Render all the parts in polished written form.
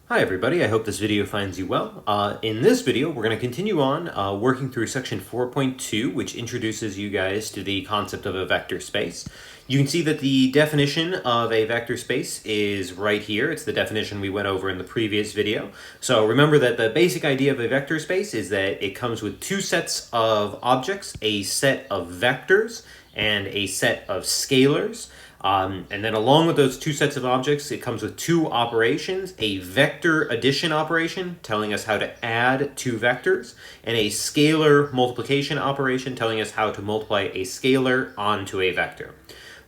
Hi everybody, I hope this video finds you well. In this video, we're going to continue on working through section 4.2, which introduces you guys to the concept of a vector space. You can see that the definition of a vector space is right here. It's the definition we went over in the previous video. So remember that the basic idea of a vector space is that it comes with two sets of objects, a set of vectors and a set of scalars. And then along with those two sets of objects, it comes with two operations, a vector addition operation telling us how to add two vectors, and a scalar multiplication operation telling us how to multiply a scalar onto a vector.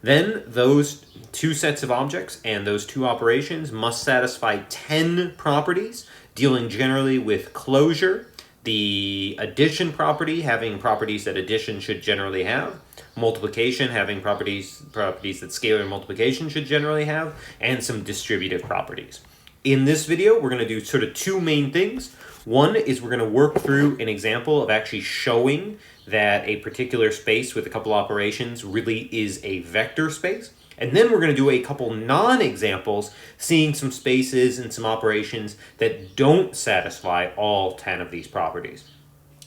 Then those two sets of objects and those two operations must satisfy 10 properties, dealing generally with closure, the addition property having properties that addition should generally have, multiplication having properties that scalar multiplication should generally have, and some distributive properties. In this video, we're going to do sort of two main things. One is we're going to work through an example of actually showing that a particular space with a couple operations really is a vector space. And then we're going to do a couple non-examples, seeing some spaces and some operations that don't satisfy all 10 of these properties.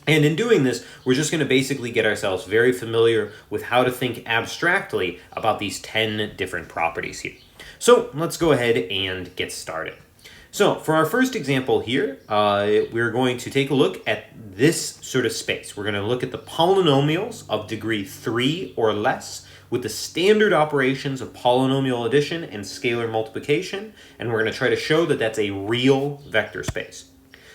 And in doing this, we're just going to basically get ourselves very familiar with how to think abstractly about these 10 different properties here. So let's go ahead and get started. So for our first example here, we're going to take a look at this sort of space. We're going to look at the polynomials of degree 3 or less with the standard operations of polynomial addition and scalar multiplication, and we're going to try to show that that's a real vector space.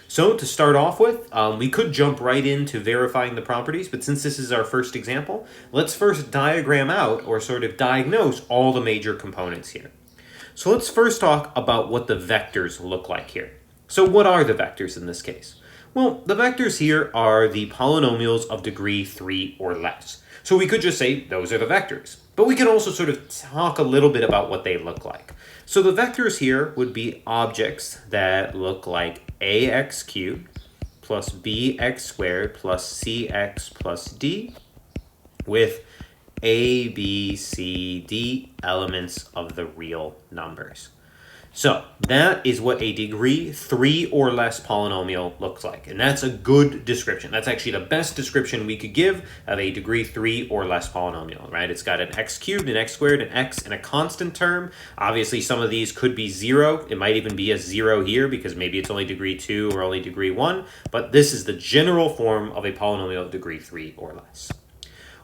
So to start off with, we could jump right into verifying the properties, but since this is our first example, let's first diagram out or sort of diagnose all the major components here. So let's first talk about what the vectors look like here. So what are the vectors in this case? Well, the vectors here are the polynomials of degree 3 or less. So we could just say those are the vectors, but we can also sort of talk a little bit about what they look like. So the vectors here would be objects that look like ax cubed plus bx squared plus cx plus d with a, b, c, d elements of the real numbers. So that is what a degree 3 or less polynomial looks like. And that's a good description. That's actually the best description we could give of a degree 3 or less polynomial, right? It's got an x cubed, an x squared, an x, and a constant term. Obviously, some of these could be 0. It might even be a 0 here because maybe it's only degree 2 or only degree 1. But this is the general form of a polynomial of degree 3 or less.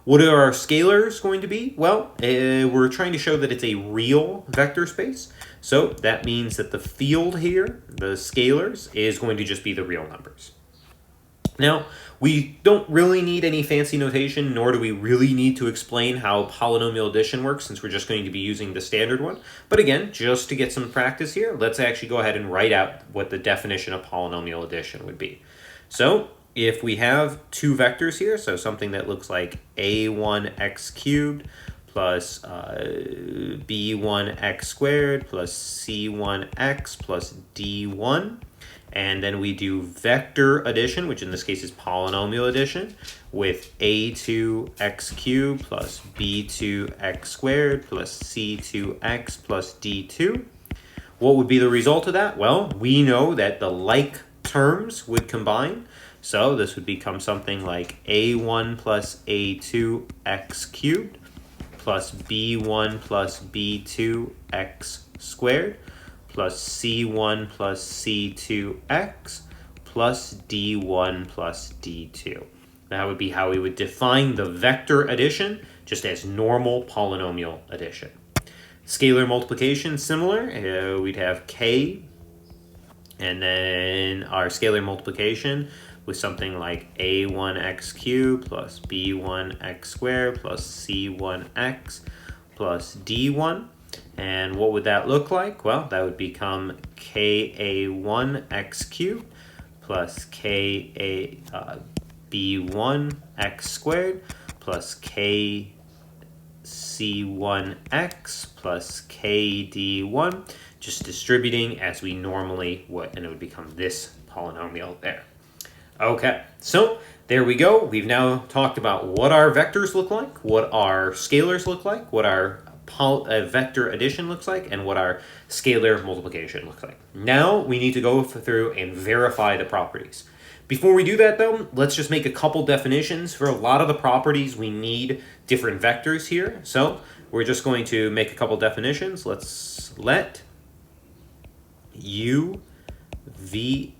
What are our scalars going to be? Well, we're trying to show that it's a real vector space. So that means that the field here, the scalars, is going to just be the real numbers. Now, we don't really need any fancy notation, nor do we really need to explain how polynomial addition works, since we're just going to be using the standard one. But again, just to get some practice here, let's actually go ahead and write out what the definition of polynomial addition would be. So if we have two vectors here, so something that looks like a1x cubed plus b1x squared plus c1x plus d1, and then we do vector addition, which in this case is polynomial addition, with a2x cubed plus b2x squared plus c2x plus d2. What would be the result of that? Well, we know that the like terms would combine. So this would become something like a1 plus a2x cubed plus b1 plus b2x squared plus c1 plus c2x plus d1 plus d2. That would be how we would define the vector addition, just as normal polynomial addition. Scalar multiplication, similar. We'd have k, and then our scalar multiplication with something like a1x cubed plus b1x squared plus c1x plus d1. And what would that look like? Well, that would become ka1x cubed plus b1x squared plus kc1x plus kd1, just distributing as we normally would, and it would become this polynomial there. Okay, so there we go. We've now talked about what our vectors look like, what our scalars look like, what our vector addition looks like and what our scalar multiplication looks like. Now we need to go through and verify the properties. Before we do that though, let's just make a couple definitions. For a lot of the properties, we need different vectors here. So we're just going to make a couple definitions. Let's let U, V,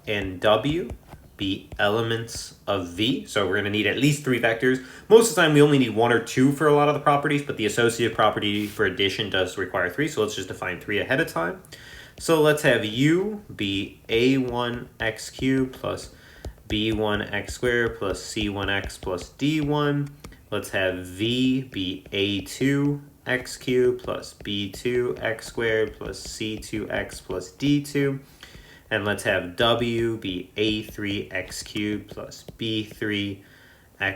and W be elements of V. So we're going to need at least 3 vectors. Most of the time we only need 1 or 2 for a lot of the properties, but the associative property for addition does require 3. So let's just define 3 ahead of time. So let's have U be A1x cubed plus B1x squared plus C1x plus D1. Let's have V be A2x cubed plus B2x squared plus C2x plus D2. And let's have W be A3x cubed plus B3x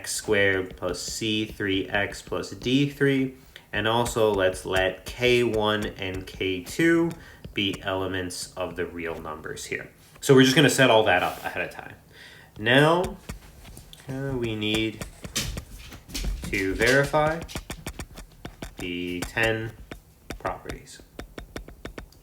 squared plus C3x plus D3. And also let's let K1 and K2 be elements of the real numbers here. So we're just going to set all that up ahead of time. Now we need to verify the 10 properties.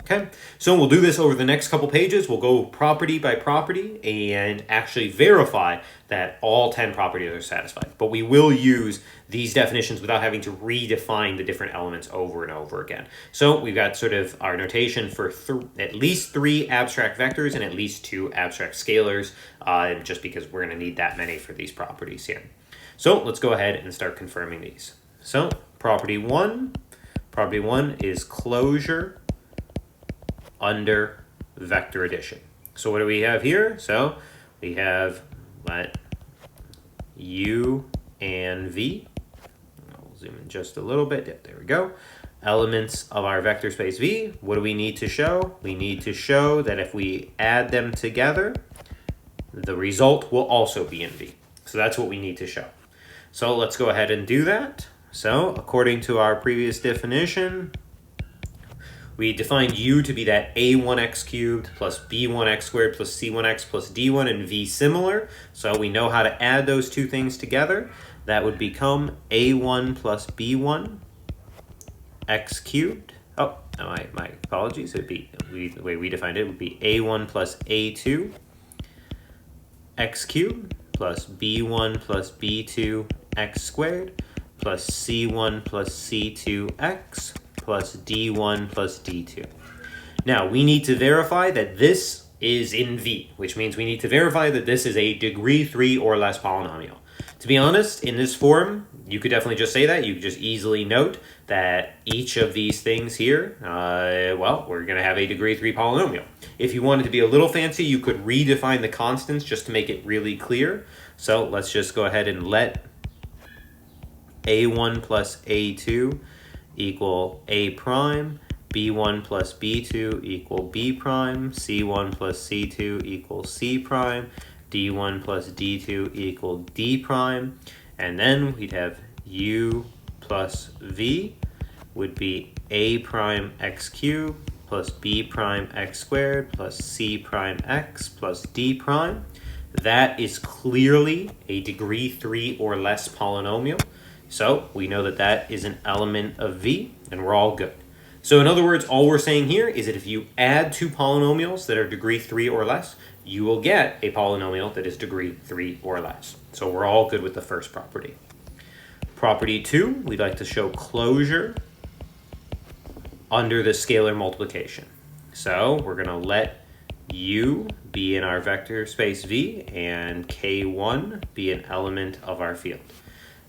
Okay, so we'll do this over the next couple pages. We'll go property by property and actually verify that all 10 properties are satisfied. But we will use these definitions without having to redefine the different elements over and over again. So we've got sort of our notation for at least 3 abstract vectors and at least 2 abstract scalars, just because we're going to need that many for these properties here. So let's go ahead and start confirming these. So property 1 is closure under vector addition. So what do we have here? So we have let U and V, I'll zoom in just a little bit, yep, there we go, elements of our vector space V. What do we need to show? We need to show that if we add them together, the result will also be in V. So that's what we need to show. So let's go ahead and do that. So according to our previous definition, we defined U to be that A1x cubed plus B1x squared plus C1x plus D1 and V similar. So we know how to add those two things together. That would become A1 plus B1 x cubed. Oh, my apologies. It would be, the way we defined it would be A1 plus A2 x cubed plus B1 plus B2 x squared plus C1 plus C2x plus D1 plus D2. Now, we need to verify that this is in V, which means we need to verify that this is a degree 3 or less polynomial. To be honest, in this form, you could definitely just say that. You could just easily note that each of these things here, well, we're going to have a degree 3 polynomial. If you wanted to be a little fancy, you could redefine the constants just to make it really clear. So let's just go ahead and let A1 plus A2 equal A prime, B1 plus B2 equal B prime, C1 plus C2 equal C prime, D1 plus D2 equal D prime, and then we'd have U plus V would be A prime x cubed plus B prime x squared plus C prime x plus D prime. That is clearly a degree 3 or less polynomial. So we know that that is an element of V, and we're all good. So in other words, all we're saying here is that if you add 2 polynomials that are degree 3 or less, you will get a polynomial that is degree 3 or less. So we're all good with the first property. Property 2, we'd like to show closure under the scalar multiplication. So we're going to let U be in our vector space V and K1 be an element of our field.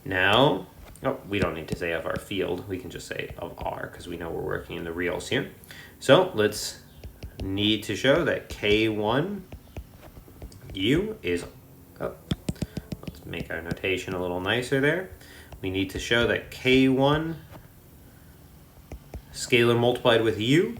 Now, we don't need to say of our field. We can just say of R because we know we're working in the reals here. So let's need to show that K1 U is, let's make our notation a little nicer there. We need to show that K1 scalar multiplied with U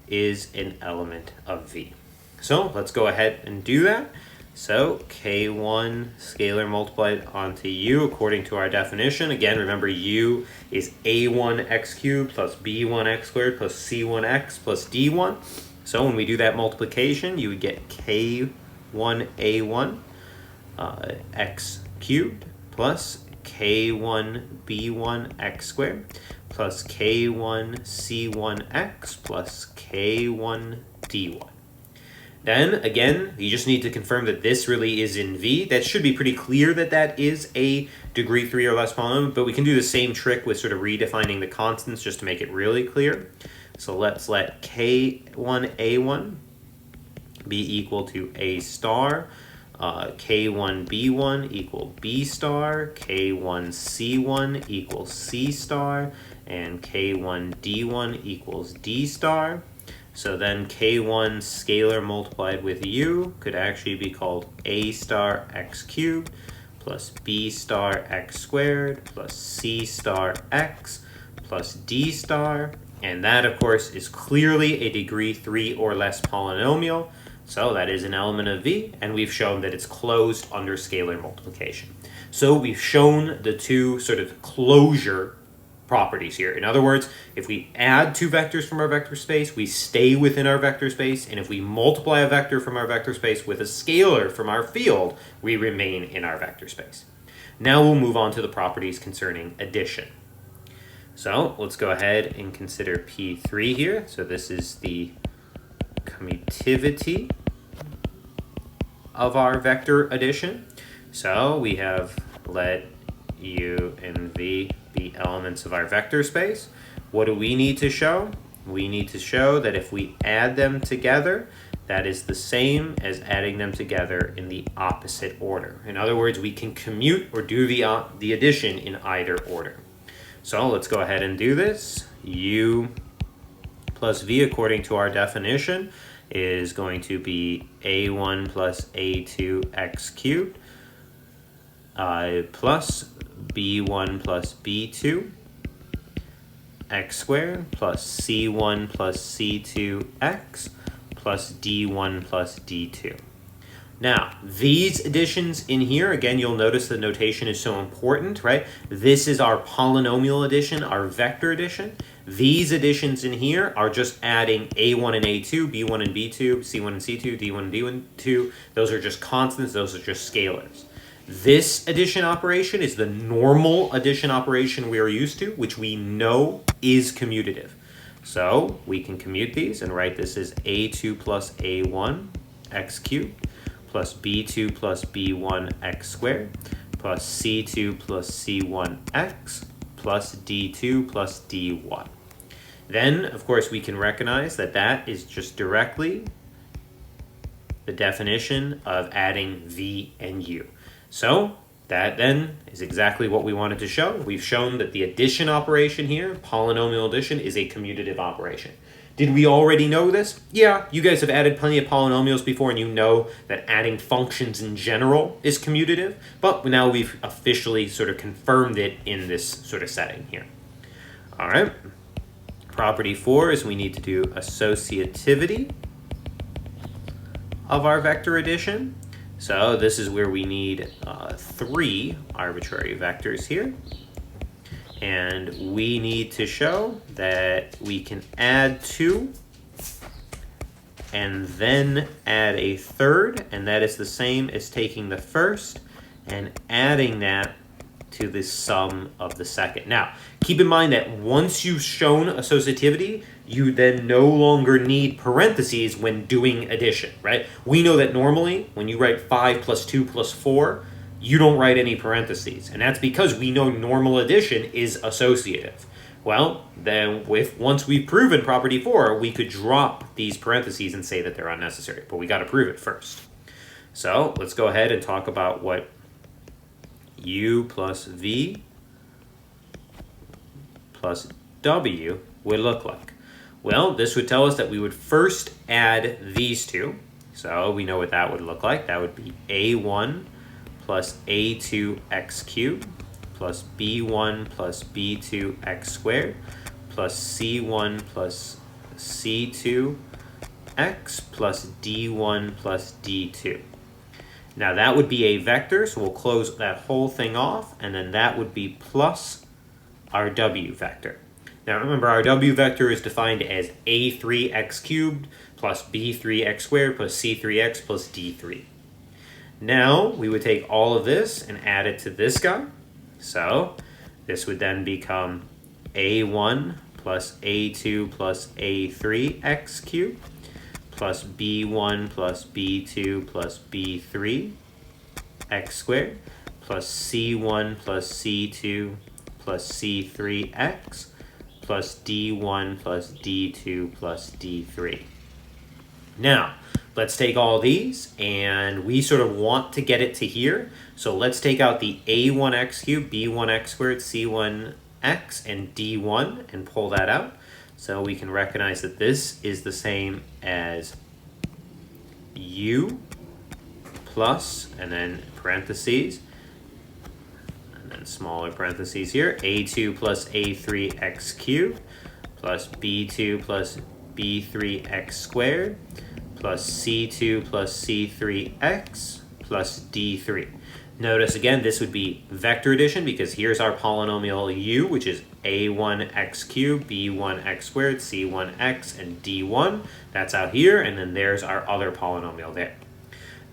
is an element of V. So let's go ahead and do that. So K1 scalar multiplied onto U according to our definition. Again, remember U is A1 x cubed plus B1 x squared plus C1x plus D1. So when we do that multiplication, you would get K1 A1 x cubed plus k1b1x squared plus k1c1x plus k1d1. Then, again, you just need to confirm that this really is in V. That should be pretty clear that that is a degree 3 or less polynomial, but we can do the same trick with sort of redefining the constants just to make it really clear. So let's let k1a1 be equal to a star, k1b1 equal b star, k1c1 equals c star, and k1d1 equals d star. So then k1 scalar multiplied with u could actually be called a star x cubed plus b star x squared plus c star x plus d star. And that, of course, is clearly a degree 3 or less polynomial. So that is an element of V, and we've shown that it's closed under scalar multiplication. So we've shown the two sort of closure properties here. In other words, if we add two vectors from our vector space, we stay within our vector space, and if we multiply a vector from our vector space with a scalar from our field, we remain in our vector space. Now we'll move on to the properties concerning addition. So let's go ahead and consider P3 here. So this is the commutativity of our vector addition. So we have let U and V be elements of our vector space. What do we need to show? We need to show that if we add them together, that is the same as adding them together in the opposite order. In other words, we can commute or do the addition in either order. So let's go ahead and do this. U plus V, according to our definition, is going to be a1 plus a2x cubed plus b1 plus b2 x squared plus c1 plus c2x plus d1 plus d2. Now, these additions in here, again, you'll notice the notation is so important, right? This is our polynomial addition, our vector addition. These additions in here are just adding a1 and a2, b1 and b2, c1 and c2, d1 and d2. Those are just constants, those are just scalars. This addition operation is the normal addition operation we are used to, which we know is commutative. So we can commute these and write this as a2 plus a1 x cubed plus b2 plus b1 x squared plus c2 plus c1 x plus d2 plus d1. Then, of course, we can recognize that that is just directly the definition of adding V and U. So that then is exactly what we wanted to show. We've shown that the addition operation here, polynomial addition, is a commutative operation. Did we already know this? Yeah, you guys have added plenty of polynomials before, and you know that adding functions in general is commutative, but now we've officially sort of confirmed it in this sort of setting here. All right. Property 4 is we need to do associativity of our vector addition. So this is where we need 3 arbitrary vectors here. And we need to show that we can add 2 and then add a third, and that is the same as taking the first and adding that to the sum of the second. Now, keep in mind that once you've shown associativity, you then no longer need parentheses when doing addition, right? We know that normally when you write 5 plus 2 plus 4, you don't write any parentheses, and that's because we know normal addition is associative. Well, then once we've proven property 4, we could drop these parentheses and say that they're unnecessary, but we got to prove it first. So let's go ahead and talk about what U plus V plus W would look like. Well, this would tell us that we would first add these two. So we know what that would look like. That would be A1 plus A2x cubed plus B1 plus B2x squared plus C1 plus C2x plus D1 plus D2. Now that would be a vector, so we'll close that whole thing off, and then that would be plus our W vector. Now remember, our W vector is defined as A3x cubed plus B3x squared plus C3x plus D3. Now we would take all of this and add it to this guy. So this would then become a1 plus a2 plus a3x cubed plus b1 plus b2 plus b3 x squared plus c1 plus c2 plus c3x plus d1 plus d2 plus d3. Now, let's take all these, and we sort of want to get it to here. So let's take out the a1x cubed, b1x squared, c1x, and d1 and pull that out. So we can recognize that this is the same as u plus, and then parentheses, and then smaller parentheses here, a2 plus a3x cubed plus b2 plus b3x squared plus c2 plus c3x plus d3. Notice again, this would be vector addition because here's our polynomial u, which is a1x cubed, b1x squared, c1x, and d1. That's out here, and then there's our other polynomial there.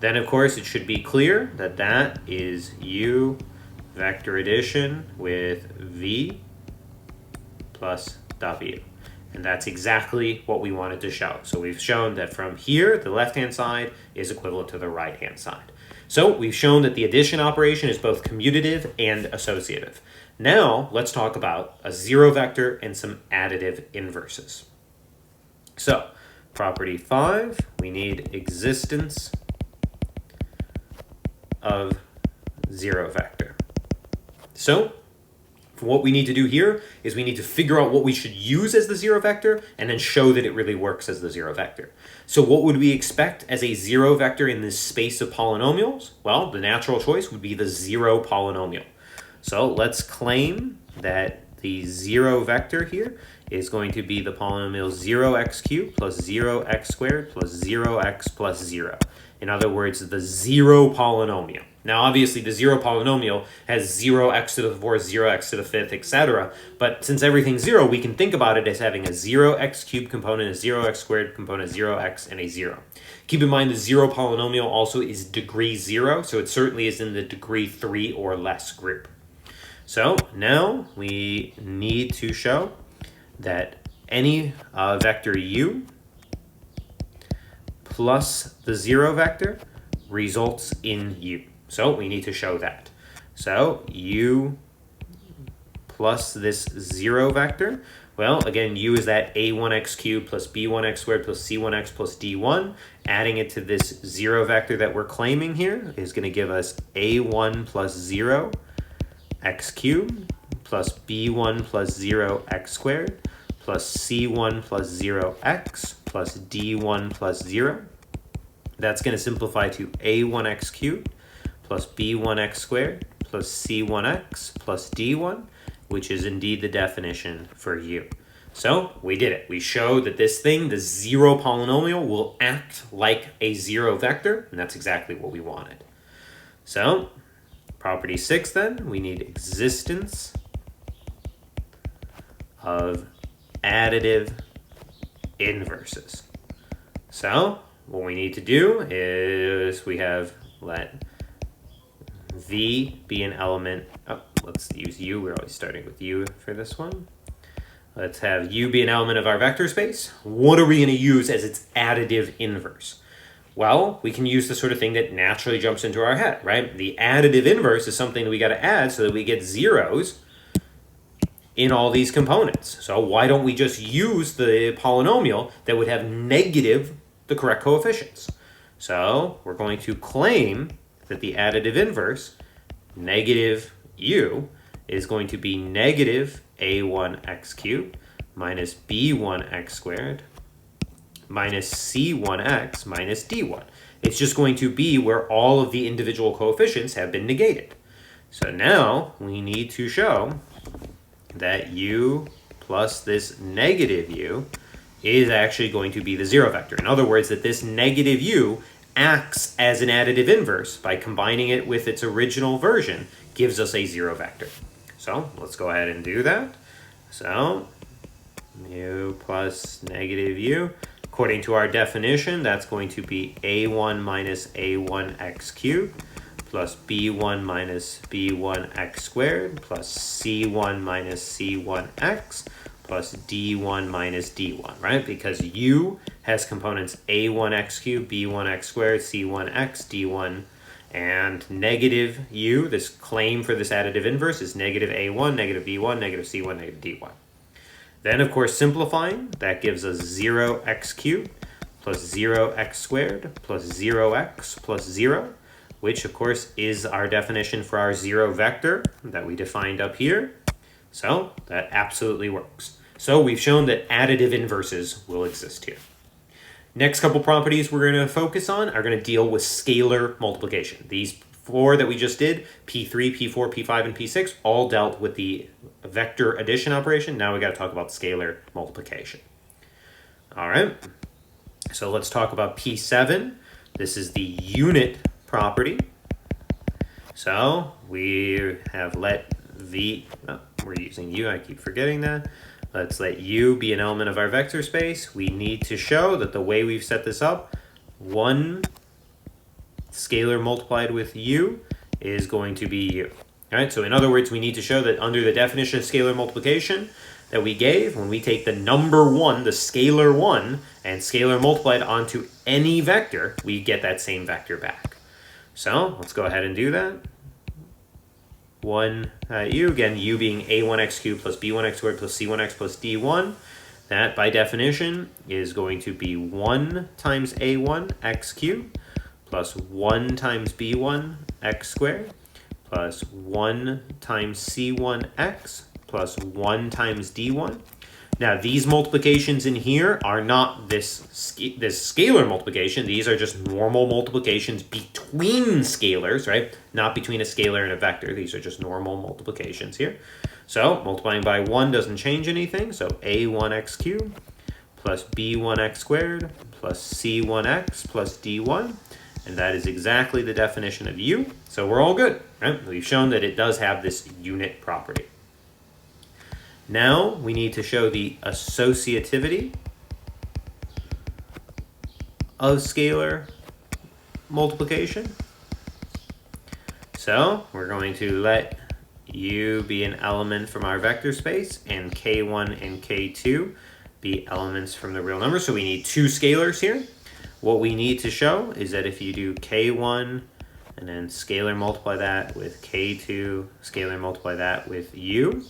Then, of course, it should be clear that that is u vector addition with v plus w. And that's exactly what we wanted to show. So we've shown that from here, the left-hand side is equivalent to the right-hand side. So we've shown that the addition operation is both commutative and associative. Now let's talk about a zero vector and some additive inverses. So property 5, we need existence of zero vector. So what we need to do here is we need to figure out what we should use as the zero vector and then show that it really works as the zero vector. So what would we expect as a zero vector in this space of polynomials? Well, the natural choice would be the zero polynomial. So let's claim that the zero vector here is going to be the polynomial 0x cubed plus 0x squared plus 0x plus 0. In other words, the zero polynomial. Now, obviously, the zero polynomial has 0x to the 4th, 0x to the 5th, etc. But since everything's zero, we can think about it as having a 0x cubed component, a 0x squared component, 0x, and a 0. Keep in mind the zero polynomial also is degree 0, so it certainly is in the degree 3 or less group. So now we need to show that any vector u plus the zero vector results in u. So we need to show that. So u plus this zero vector, well, again, u is that a1x cubed plus b1x squared plus c1x plus d1. Adding it to this zero vector that we're claiming here is going to give us a1 plus 0 x cubed plus b1 plus 0 x squared plus c1 plus 0 x plus d1 plus 0. That's going to simplify to a1x cubed plus b1x squared plus c1x plus d1, which is indeed the definition for u. So we did it. We showed that this thing, the zero polynomial, will act like a zero vector, and that's exactly what we wanted. So property 6 then, we need existence of additive inverses. So what we need to do is we have let v be an element. Let's use u. We're always starting with u for this one. Let's have u be an element of our vector space. What are we going to use as its additive inverse? Well, we can use the sort of thing that naturally jumps into our head, right? The additive inverse is something that we got to add so that we get zeros in all these components. So why don't we just use the polynomial that would have negative the correct coefficients? So we're going to claim that the additive inverse, negative u, is going to be negative a1x cubed minus b1x squared minus c1x minus d1. It's just going to be where all of the individual coefficients have been negated. So now we need to show that u plus this negative u is actually going to be the zero vector. In other words, that this negative u acts as an additive inverse by combining it with its original version, gives us a zero vector. So let's go ahead and do that. So u plus negative u, according to our definition, that's going to be a1 minus a1x cubed plus b1 minus b1x squared plus c1 minus c1x plus d1 minus d1, right? Because u has components a1x cubed, b1x squared, c1x, d1, and negative u, this claim for this additive inverse, is negative a1, negative b1, negative c1, negative d1. Then, of course, simplifying, that gives us 0x cubed plus 0x squared plus 0x plus 0, which, of course, is our definition for our 0 vector that we defined up here. So that absolutely works. So we've shown that additive inverses will exist here. Next couple properties we're going to focus on are going to deal with scalar multiplication. These four that we just did, P3, P4, P5, and P6, all dealt with the vector addition operation. Now we got to talk about scalar multiplication. All right, so let's talk about P7. This is the unit property. So we have let V, we're using U, I keep forgetting that. Let's let U be an element of our vector space. We need to show that the way we've set this up, one scalar multiplied with U is going to be U. All right, so in other words, we need to show that under the definition of scalar multiplication that we gave, when we take the number 1, the scalar 1, and scalar multiplied onto any vector, we get that same vector back. So let's go ahead and do that. 1 u, again, u being a1x cubed plus b1x squared plus c1x plus d1. That, by definition, is going to be 1 times a1 x cubed plus 1 times b1 x squared plus 1 times c1x plus 1 times d1. Now, these multiplications in here are not this scalar multiplication. These are just normal multiplications between scalars, right? Not between a scalar and a vector. These are just normal multiplications here. So multiplying by 1 doesn't change anything. So a1x cubed plus b1x squared plus c1x plus d1. And that is exactly the definition of u. So we're all good, right? We've shown that it does have this unit property. Now we need to show the associativity of scalar multiplication. So we're going to let u be an element from our vector space and k1 and k2 be elements from the real number. So we need two scalars here. What we need to show is that if you do k1 and then scalar multiply that with k2, scalar multiply that with u,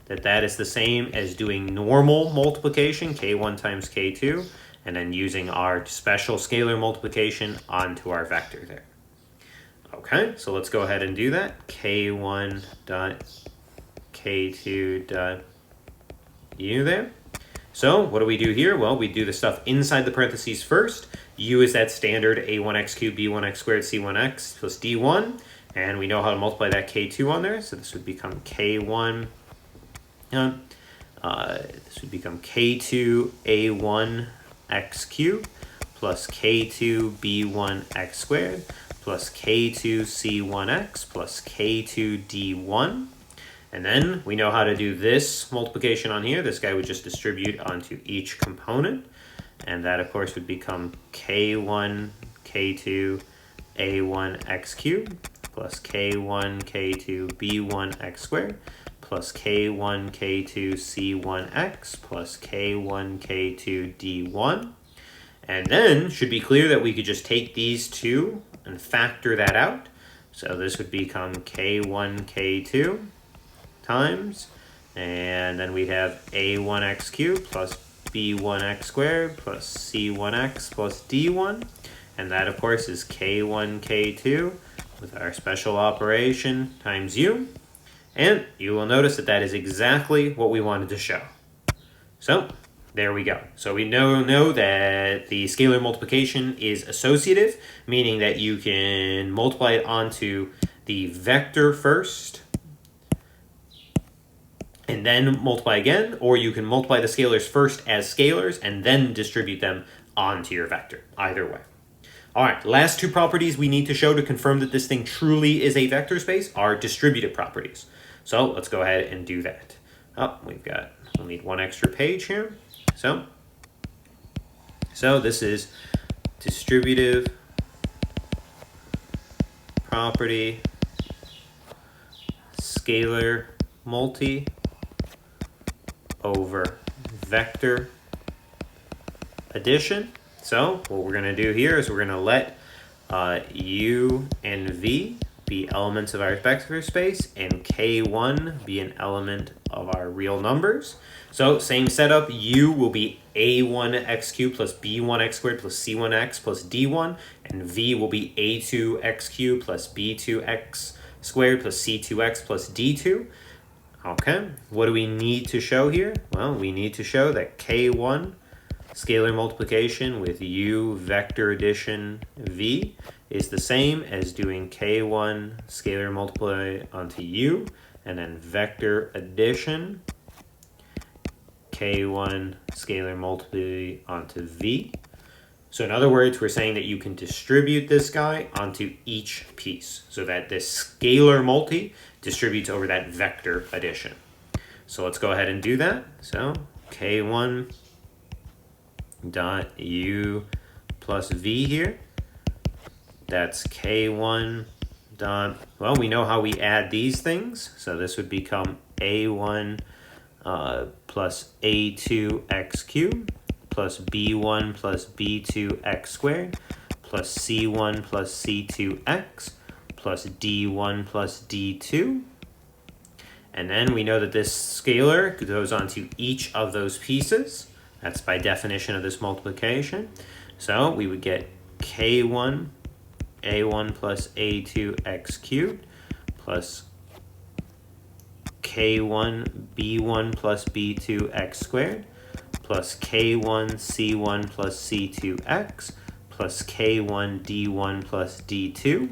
that is the same as doing normal multiplication, k1 times k2, and then using our special scalar multiplication onto our vector there. Okay, so let's go ahead and do that. k1 dot k2 dot u there. So what do we do here? Well, we do the stuff inside the parentheses first. U is that standard a1x cubed, b1x squared, c1x plus d1. And we know how to multiply that k2 on there. So this would become k1. This would become k2 a1 x cubed plus k2 b1 x squared plus k2 c1x plus k2 d1. And then we know how to do this multiplication on here. This guy would just distribute onto each component. And that, of course, would become k1 k2 a1 x cubed plus k1 k2 b1 x squared plus k1 k2 c1x plus k1 k2 d1. And then should be clear that we could just take these two and factor that out. So this would become k1 k2 times, and then we have a1x cubed plus b1x squared plus c1x plus d1. And that, of course, is k1 k2 with our special operation times u. And you will notice that that is exactly what we wanted to show. So there we go. So we know that the scalar multiplication is associative, meaning that you can multiply it onto the vector first and then multiply again, or you can multiply the scalars first as scalars and then distribute them onto your vector. Either way. All right, last two properties we need to show to confirm that this thing truly is a vector space are distributive properties. So let's go ahead and do that. We'll need one extra page here. So this is distributive property scalar multi over vector addition. So what we're going to do here is we're going to let U and V be elements of our vector space and K1 be an element of our real numbers. So same setup, U will be A1x cubed plus B1x squared plus C1x plus D1, and V will be A2x cubed plus B2x squared plus C2x plus D2. Okay, what do we need to show here? Well, we need to show that K1 scalar multiplication with U vector addition V is the same as doing K1 scalar multiply onto U and then vector addition K1 scalar multiply onto V. So in other words, we're saying that you can distribute this guy onto each piece so that this scalar multi distributes over that vector addition. So let's go ahead and do that. So K1 dot U plus V here. That's K1 dot, well, we know how we add these things. So this would become A1 plus A2x cubed plus B1 plus B2x squared plus C1 plus C2x plus D1 plus D2. And then we know that this scalar goes onto each of those pieces. That's by definition of this multiplication. So we would get K1 A1 plus A2x cubed plus K1 B1 plus B2x squared plus K1 C1 plus C2x plus K1 D1 plus D2.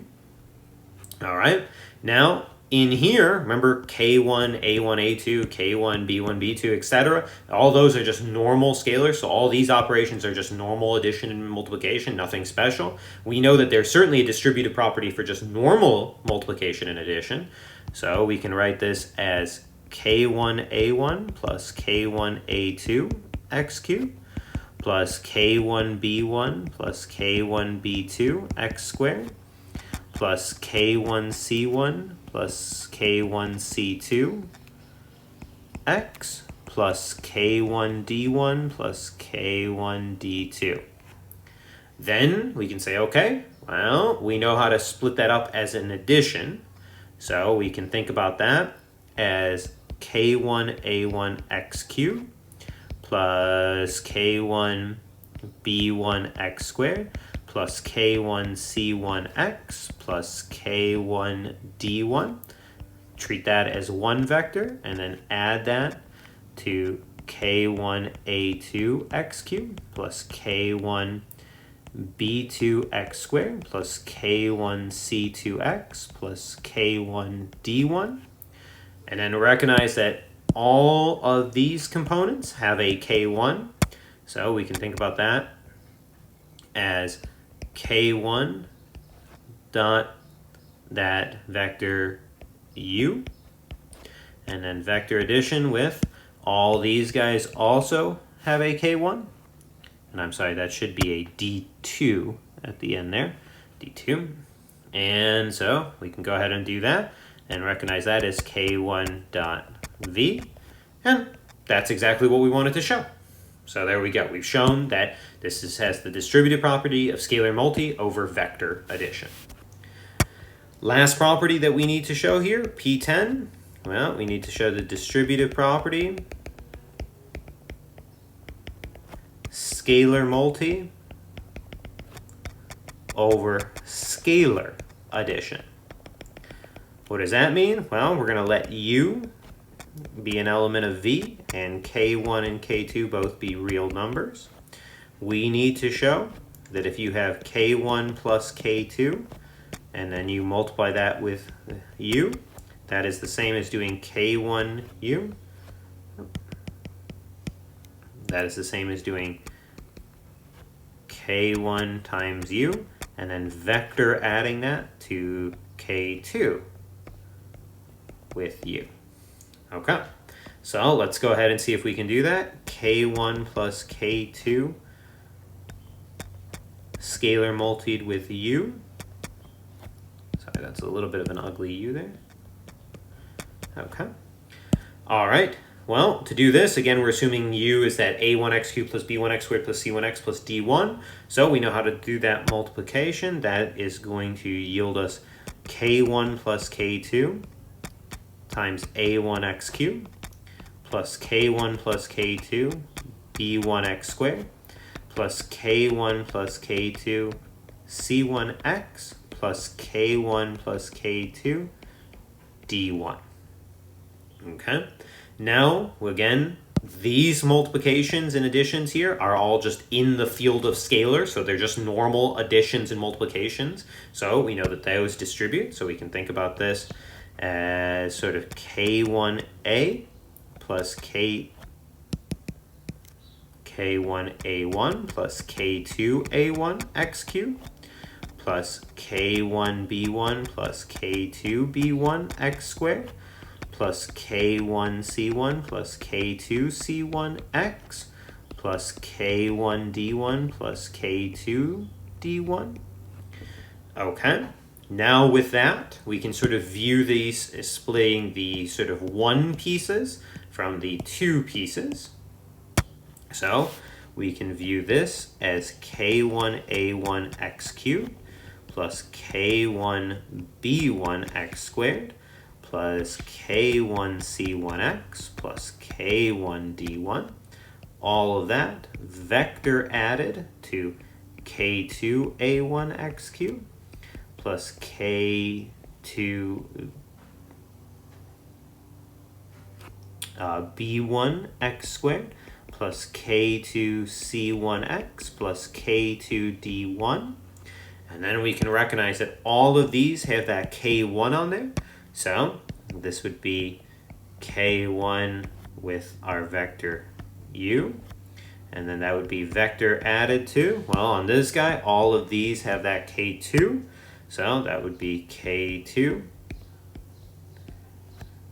All right, now in here, remember K1, A1, A2, K1, B1, B2, etc. All those are just normal scalars, so all these operations are just normal addition and multiplication, nothing special. We know that there's certainly a distributive property for just normal multiplication and addition. So we can write this as K1A1 plus K1A2 x cubed plus K1B1 plus K1B2 x squared plus K1C1 plus K1C2 x plus K1D1 plus K1D2. Then we can say, okay, well, we know how to split that up as an addition. So we can think about that as K1A1 x cubed plus K1B1 x squared plus K1C1x plus K1D1. Treat that as one vector and then add that to K1A2 x cubed plus K1B2 x squared plus K1C2x plus K1D1. And then recognize that all of these components have a K1. So we can think about that as K1 dot that vector U, and then vector addition with all these guys also have a K1, and I'm sorry, that should be a D2 at the end there, D2, and so we can go ahead and do that and recognize that as K1 dot V, and that's exactly what we wanted to show. So there we go. We've shown that this has the distributive property of scalar multi over vector addition. Last property that we need to show here, P10. Well, we need to show the distributive property scalar multi over scalar addition. What does that mean? Well, we're going to let U be an element of V and K1 and K2 both be real numbers. We need to show that if you have K1 plus K2 and then you multiply that with U, that is the same as doing K1U. That is the same as doing K1 times U and then vector adding that to K2 with U. Okay, so let's go ahead and see if we can do that. K1 plus K2 scalar multiplied with U. Sorry, that's a little bit of an ugly U there. Okay. All right. Well, to do this, again, we're assuming U is that A1x cubed plus B1x squared plus C1x plus D1. So we know how to do that multiplication. That is going to yield us K1 plus K2 times A1x cubed plus K1 plus K2 B1x squared plus K1 plus K2 C1x plus K1 plus K2 D1. Okay. Now, again, these multiplications and additions here are all just in the field of scalars, so they're just normal additions and multiplications. So we know that those distribute, so we can think about this as sort of K1A plus K1A1 plus K2A1 x cubed plus K1B1 plus K2B1 x squared plus K1C1 plus K2C1x plus K1D1 plus K2D1. Okay, now with that, we can sort of view these as splitting the sort of 1 pieces from the 2 pieces. So we can view this as K1A1 x cubed plus K1B1 x squared plus K1C1x plus K1D1. All of that vector added to K2A1 x cubed plus K2 B1 x squared plus K2C1x plus K2D1. And then we can recognize that all of these have that K1 on there. So this would be K1 with our vector U. And then that would be vector added to, well, on this guy, all of these have that K2. So that would be K2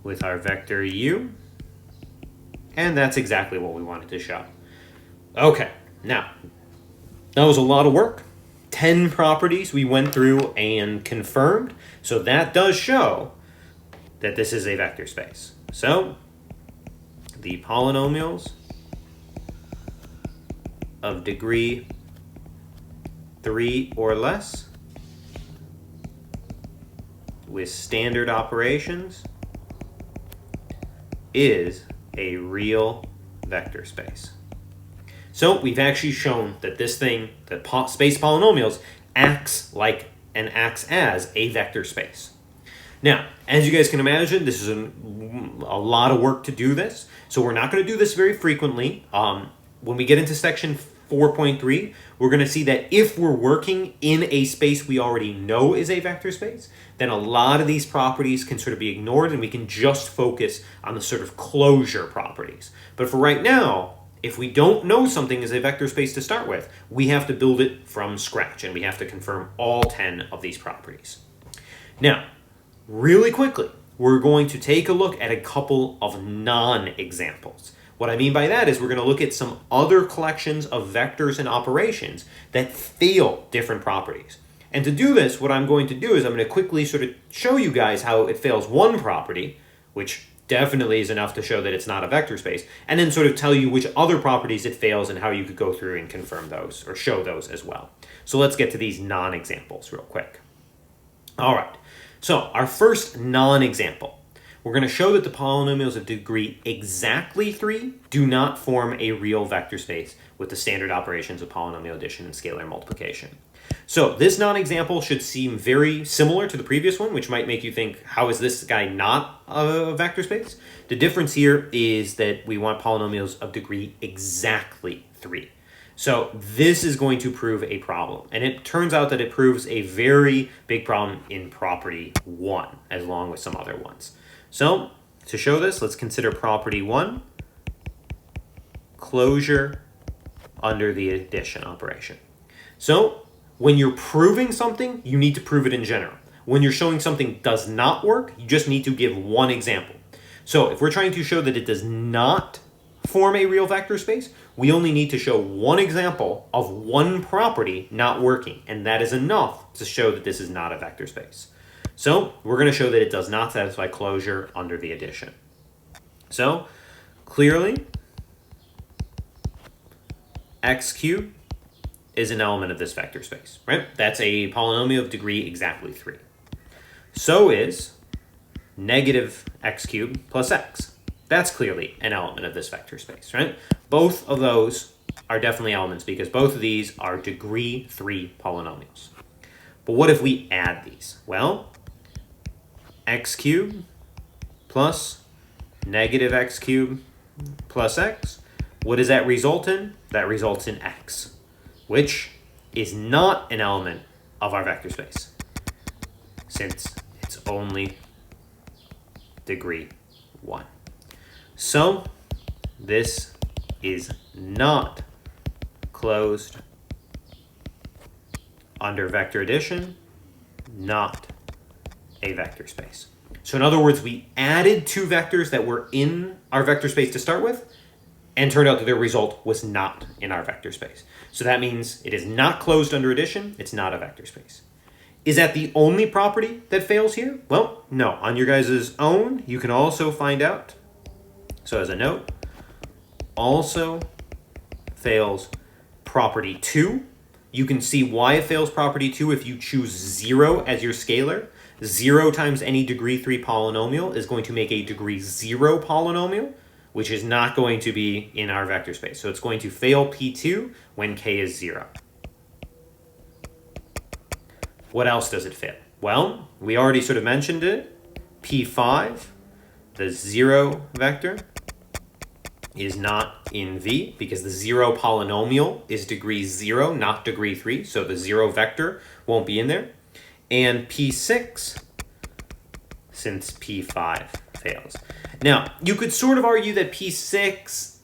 with our vector U. And that's exactly what we wanted to show. Okay, now, that was a lot of work. 10 properties we went through and confirmed. So that does show that this is a vector space. So the polynomials of degree 3 or less with standard operations is a real vector space. So we've actually shown that this thing, the space polynomials, acts like and acts as a vector space. Now, as you guys can imagine, this is a lot of work to do this. So we're not going to do this very frequently. When we get into section 4.3, we're going to see that if we're working in a space we already know is a vector space, then a lot of these properties can sort of be ignored and we can just focus on the sort of closure properties. But for right now, if we don't know something is a vector space to start with, we have to build it from scratch and we have to confirm all 10 of these properties. Now, really quickly, we're going to take a look at a couple of non-examples. What I mean by that is we're going to look at some other collections of vectors and operations that fail different properties. And to do this, what I'm going to do is I'm going to quickly sort of show you guys how it fails one property, which definitely is enough to show that it's not a vector space, and then sort of tell you which other properties it fails and how you could go through and confirm those or show those as well. So let's get to these non-examples real quick. All right, so our first non-example, we're going to show that the polynomials of degree exactly 3 do not form a real vector space with the standard operations of polynomial addition and scalar multiplication. So this non-example should seem very similar to the previous one, which might make you think, how is this guy not a vector space? The difference here is that we want polynomials of degree exactly 3. So this is going to prove a problem. And it turns out that it proves a very big problem in property 1, along with some other ones. So to show this, let's consider property 1, closure under the addition operation. So when you're proving something, you need to prove it in general. When you're showing something does not work, you just need to give one example. So if we're trying to show that it does not form a real vector space, we only need to show one example of one property not working, and that is enough to show that this is not a vector space. So we're going to show that it does not satisfy closure under the addition. So clearly, x cubed is an element of this vector space, right? That's a polynomial of degree exactly 3. So is negative x cubed plus x. That's clearly an element of this vector space, right? Both of those are definitely elements because both of these are degree 3 polynomials. But what if we add these? Well, x cubed plus negative x cubed plus x. What does that result in? That results in x, which is not an element of our vector space since it's only degree 1. So this is not closed under vector addition, not a vector space. So in other words, we added 2 vectors that were in our vector space to start with, and turned out that their result was not in our vector space. So that means it is not closed under addition, it's not a vector space. Is that the only property that fails here? Well, no. On your guys' own, you can also find out. So as a note, also fails property 2. You can see why it fails property 2 if you choose 0 as your scalar. 0 times any degree 3 polynomial is going to make a degree 0 polynomial, which is not going to be in our vector space. So it's going to fail P2 when k is 0. What else does it fail? Well, we already sort of mentioned it. P5, the 0 vector, is not in V because the 0 polynomial is degree 0, not degree 3. So the 0 vector won't be in there. And P6, since P5 fails. Now, you could sort of argue that P6,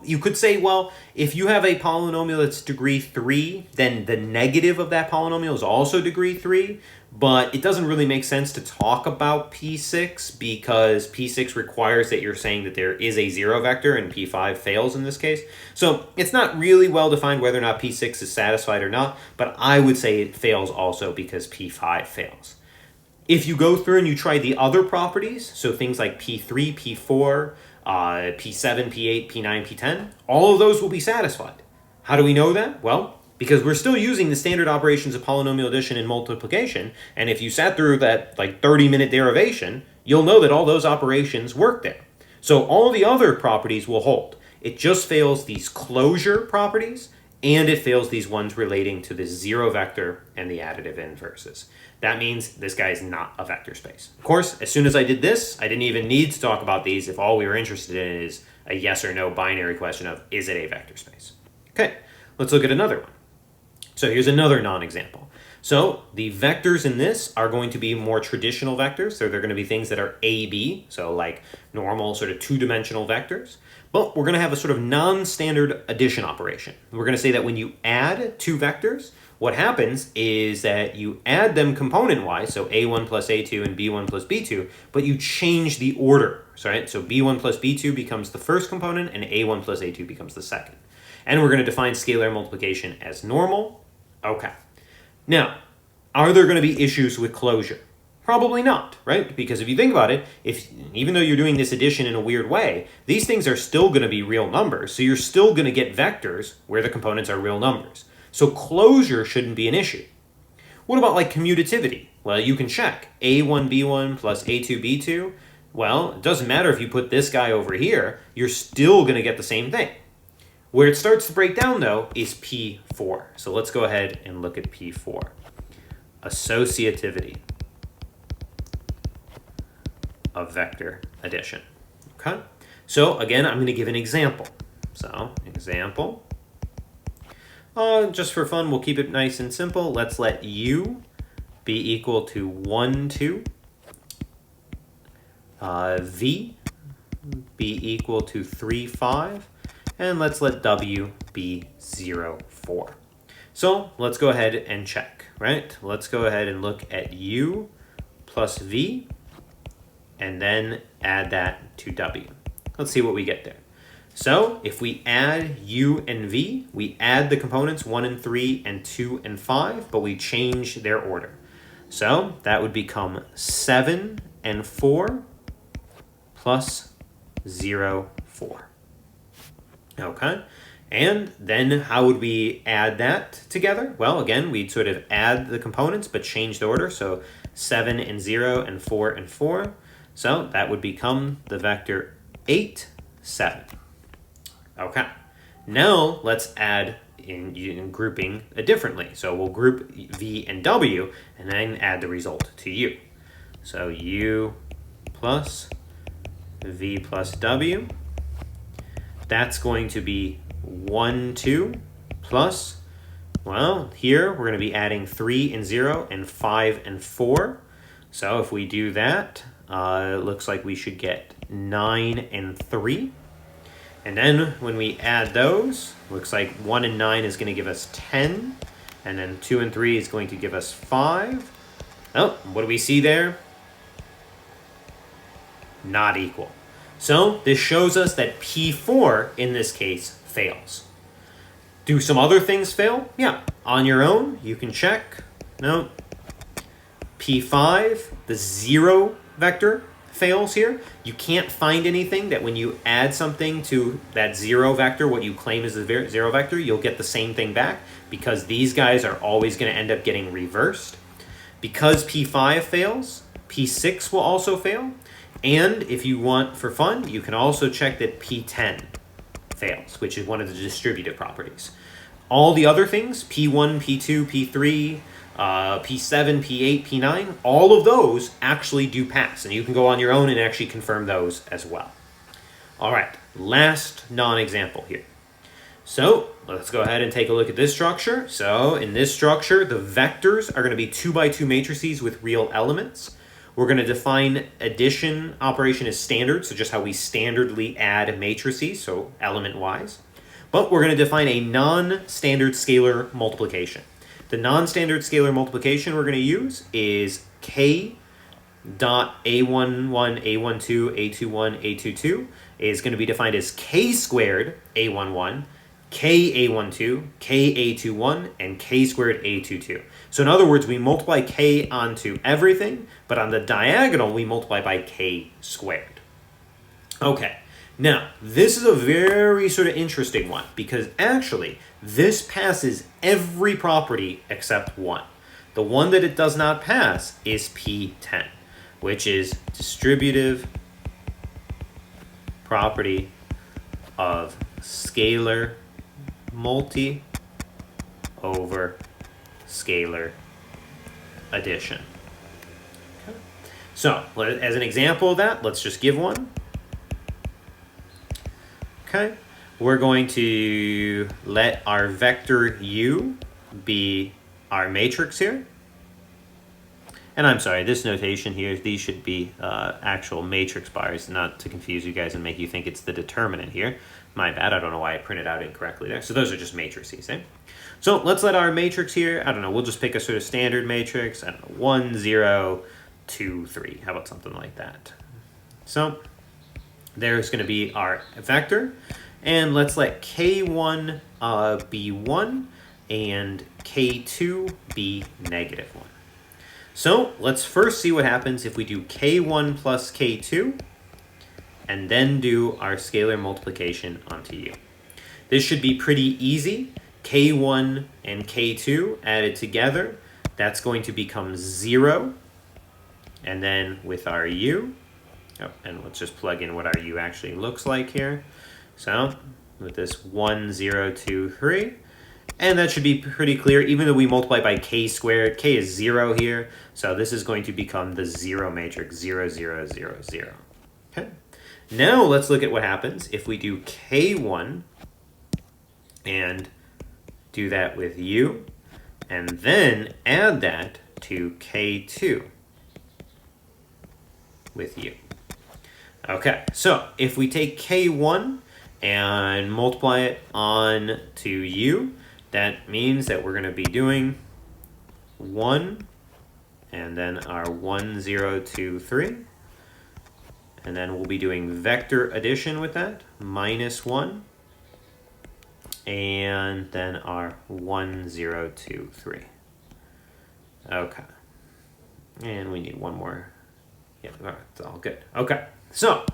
you could say, well, if you have a polynomial that's degree 3, then the negative of that polynomial is also degree 3. But it doesn't really make sense to talk about P6 because P6 requires that you're saying that there is a 0 vector and P5 fails in this case. So it's not really well defined whether or not P6 is satisfied or not, but I would say it fails also because P5 fails. If you go through and you try the other properties, so things like P3, P4, P7, P8, P9, P10, all of those will be satisfied. How do we know that? Well, because we're still using the standard operations of polynomial addition and multiplication, and if you sat through that 30-minute derivation, you'll know that all those operations work there. So all the other properties will hold. It just fails these closure properties, and it fails these ones relating to the 0 vector and the additive inverses. That means this guy is not a vector space. Of course, as soon as I did this, I didn't even need to talk about these if all we were interested in is a yes or no binary question of, is it a vector space? Okay, let's look at another one. So here's another non-example. So the vectors in this are going to be more traditional vectors. So they're going to be things that are AB, so like normal sort of 2-dimensional vectors. But we're going to have a sort of non-standard addition operation. We're going to say that when you add 2 vectors, what happens is that you add them component-wise, so A1 plus A2 and B1 plus B2, but you change the order, right? So B1 plus B2 becomes the first component and A1 plus A2 becomes the second. And we're going to define scalar multiplication as normal. Okay. Now, are there going to be issues with closure? Probably not, right? Because if you think about it, even though you're doing this addition in a weird way, these things are still going to be real numbers. So you're still going to get vectors where the components are real numbers. So closure shouldn't be an issue. What about like commutativity? Well, you can check A1, B1 plus A2, B2. Well, it doesn't matter if you put this guy over here, you're still going to get the same thing. Where it starts to break down, though, is P4. So let's go ahead and look at P4. Associativity of vector addition. Okay? So again, I'm going to give an example. So, example. Just for fun, we'll keep it nice and simple. Let's let U be equal to 1, 2. V be equal to 3, 5. And let's let W be 0, 4. So let's go ahead and check, right? Let's go ahead and look at U plus V and then add that to W. Let's see what we get there. So if we add U and V, we add the components 1 and 3 and 2 and 5, but we change their order. So that would become 7 and 4 plus 0, 4. Okay. And then how would we add that together? Well, again, we'd sort of add the components but change the order. So 7 and 0 and 4 and 4. So that would become the vector 8, 7. Okay. Now let's add in grouping differently. So we'll group V and W and then add the result to U. So U plus V plus W. That's going to be 1, 2 plus, well, here we're going to be adding 3 and 0 and 5 and 4. So if we do that, it looks like we should get 9 and 3. And then when we add those, looks like 1 and 9 is going to give us 10. And then 2 and 3 is going to give us 5. Oh, what do we see there? Not equal. So this shows us that P4 in this case fails. Do some other things fail? Yeah. On your own, you can check. No. P5, the 0 vector, fails here. You can't find anything that when you add something to that 0 vector, what you claim is the 0 vector, you'll get the same thing back because these guys are always going to end up getting reversed. Because P5 fails, P6 will also fail. And if you want for fun, you can also check that P10 fails, which is one of the distributive properties. All the other things, P1, P2, P3, P7, P8, P9, all of those actually do pass. And you can go on your own and actually confirm those as well. All right, last non-example here. So let's go ahead and take a look at this structure. So in this structure, the vectors are going to be 2 by 2 matrices with real elements. We're going to define addition operation as standard, so just how we standardly add matrices, so element-wise. But we're going to define a non-standard scalar multiplication. The non-standard scalar multiplication we're going to use is k dot a11, a12, a21, a22 is going to be defined as k squared a11, k a12, k a21, and k squared a22. So in other words, we multiply k onto everything, but on the diagonal, we multiply by k squared. Okay, now this is a very sort of interesting one because actually this passes every property except one. The one that it does not pass is P10, which is distributive property of scalar multi over scalar addition. Okay. So, as an example of that, let's just give one. Okay, we're going to let our vector u be our matrix here. And I'm sorry, this notation here, these should be actual matrix bars, not to confuse you guys and make you think it's the determinant here. My bad, I don't know why I printed out incorrectly there. So those are just matrices, eh? So let's let our matrix here, I don't know, we'll just pick a sort of standard matrix, I don't know, 1, 0, 2, 3. How about something like that? So there's going to be our vector, and let's let k1 be 1 and k2 be negative 1. So let's first see what happens if we do k1 plus k2 and then do our scalar multiplication onto u. This should be pretty easy. K1 and K2 added together, that's going to become 0. And then with our u, and let's just plug in what our u actually looks like here. So with this 1, 0, 2, 3. And that should be pretty clear, even though we multiply by k squared. K is 0 here, so this is going to become the 0 matrix, 0, 0, 0, 0. Okay. Now let's look at what happens if we do k1 and do that with u, and then add that to k2 with u. Okay, so if we take k1 and multiply it on to u, that means that we're going to be doing 1, and then our 1, 0, 2, 3. And then we'll be doing vector addition with that, minus 1. And then our 1, 0, 2, 3. Okay. And we need one more. Yeah, it's all good. Okay, so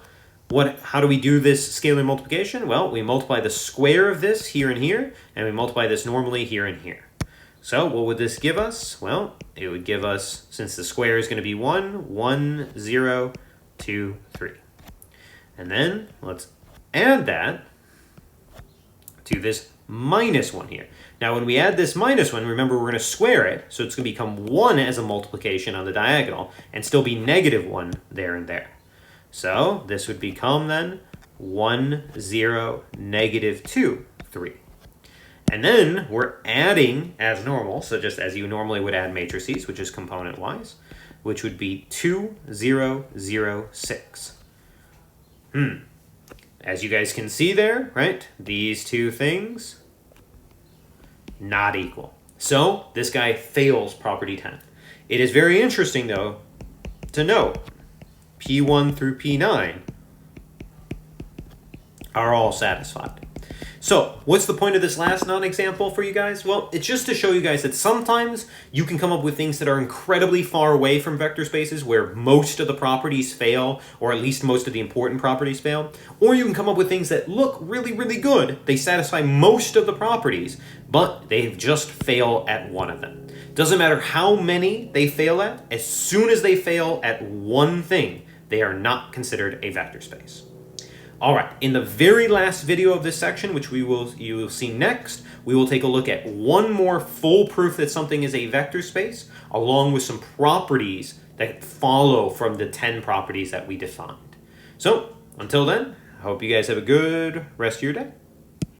how do we do this scalar multiplication? Well, we multiply the square of this here and here, and we multiply this normally here and here. So what would this give us? Well, it would give us, since the square is going to be 1, 0, 2, 3. And then let's add that to this minus 1 here. Now when we add this minus 1, remember we're going to square it, so it's going to become 1 as a multiplication on the diagonal, and still be negative 1 there and there. So this would become then 1, 0, negative 2, 3. And then we're adding as normal, so just as you normally would add matrices, which is component-wise, which would be 2, 0, 0, 6. As you guys can see there, right, these two things, not equal. So this guy fails property 10. It is very interesting, though, to note P1 through P9 are all satisfied. So what's the point of this last non-example for you guys? Well, it's just to show you guys that sometimes you can come up with things that are incredibly far away from vector spaces where most of the properties fail, or at least most of the important properties fail. Or you can come up with things that look really, really good. They satisfy most of the properties, but they just fail at one of them. Doesn't matter how many they fail at, as soon as they fail at one thing, they are not considered a vector space. All right, in the very last video of this section, which you will see next, we will take a look at one more full proof that something is a vector space, along with some properties that follow from the 10 properties that we defined. So, until then, I hope you guys have a good rest of your day.